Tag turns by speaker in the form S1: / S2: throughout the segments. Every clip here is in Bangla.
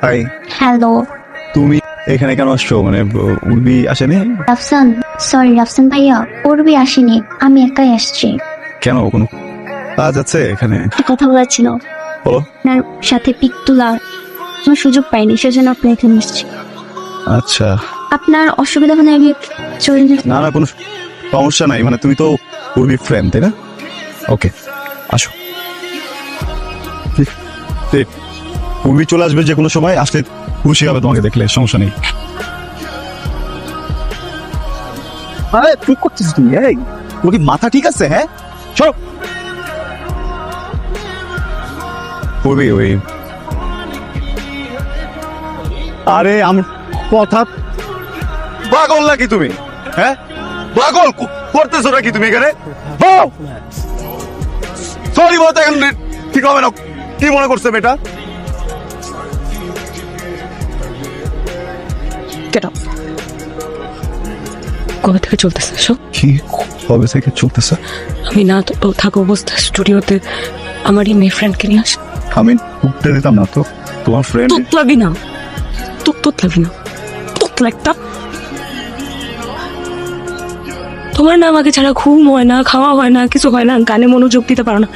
S1: হাই,
S2: হ্যালো
S1: তুমি এখানে কেন আসছো? মানে উর্বি আসেনি?
S2: রাফসান, সরি রাফসান ভাইয়া, উর্বি আসেনি, আমি একাই আসছি।
S1: কেন, কোনো কাজ আছে এখানে?
S2: একটা কথা বলার ছিল,
S1: বলো।
S2: আপনার সাথে পিক তোলা কোনো সুযোগ পাইনি, সেজন্য আপনি এখানে এসেছি।
S1: আচ্ছা,
S2: আপনার অসুবিধা হলে আমি চলে যাই।
S1: না না, কোনো সমস্যা নাই। মানে তুমি তো উর্বি ফ্রেন্ড, তাই না? ওকে, আসো। ঠিক, উর্বি চলে আসবে যে কোনো সময়, আসলে খুশি হবে তোমাকে দেখলে, সমস্যা নেই। আরে কি করছিস তুমি? এই তোর কি মাথা ঠিক আছে? হ্যাঁ, সরো। উর্বি, ওই আরে আমার কথা, পাগল নাকি তুমি? হ্যাঁ, পাগল করতেছো নাকি তুমি এখানে? সরি বলতে এখন ঠিক হবে না। কি মনে করছে মেয়েটা?
S3: কবে থেকে চলতেছে সব?
S1: কি কবে থেকে চলতেছে?
S3: আমি না তো থাকা অবস্থা স্টুডিওতে আমার এই মেয়ে ফ্রেন্ডকে নিয়ে আস।
S1: আমি উঠতে দিতাম না তো। তোমার ফ্রেন্ড
S3: তোত লাগি না, তোত লাগি না, তোত লাগতা। তোমার না আমাকে ছাড়া ঘুম হয় না, খাওয়া হয় না, কিছু হয় না, গানে মনোযোগ দিতে পারো না,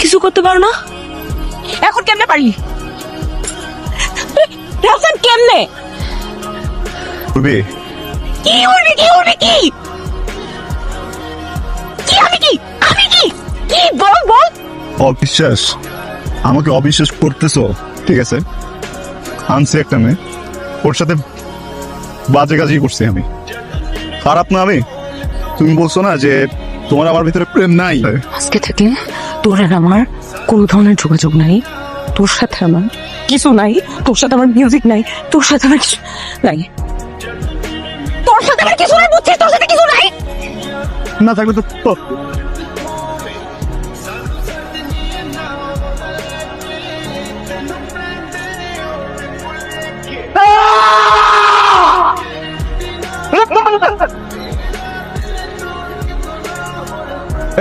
S3: কিছু করতে পারো না। এখন কেমনে পারি? রাফসান কেমনে?
S1: উর্বি,
S3: কি উড়বি, কি উড়বি, কি কি আমি কি আমি কি কি বল বল।
S1: অবিশ্বাস, আমাকে অবিশ্বাস করতেছো? ঠিক আছে, আনছি একটা মেয়ে, ওর সাথে বাজে কাজই করছি আমি। খারাপ না আমি? তুমি বলছো না যে তোমার আমার ভিতরে প্রেম নাই?
S3: আজকে থেকে তোর আর আমার কোনো ধরনের যোগাযোগ নাই। তোর সাথে আমার কিছু নাই, তোর সাথে আমার মিউজিক নাই, তোর সাথে আমার কিছু নাই, তোর সাথে আমার কিছু নাই, বুঝছিস? তোর সাথে কিছু নাই।
S1: না থাকলে তো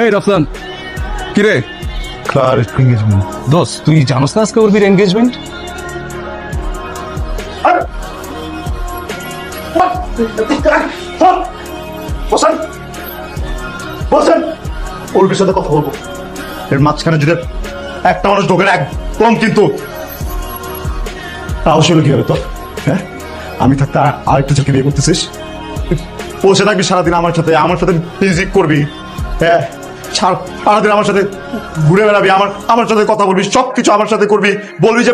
S4: এই রফসান, কিরে?
S1: কার এঙ্গেজমেন্ট?
S4: দোস্ত, তুই জানোস না আজকে উর্বির এনগেজমেন্ট?
S1: বসেন বসেন, উর্বির সাথে কথা বলবো। এর মাঝখানে যদি একটা মানুষ ঢোকে না, একদম কিন্তু সাহস হলো কি হবে তো? হ্যাঁ, আমি থাকতে আরেকটা ছেলেকে বিয়ে করতেছিস? বসে থাকবি সারাদিন আমার সাথে মিউজিক করবি, হ্যাঁ, সারাদিন আমার সাথে ঘুরে বেড়াবি, আমার সাথে কথা বলবি, সবকিছু আমার সাথে করবি, বলবি যে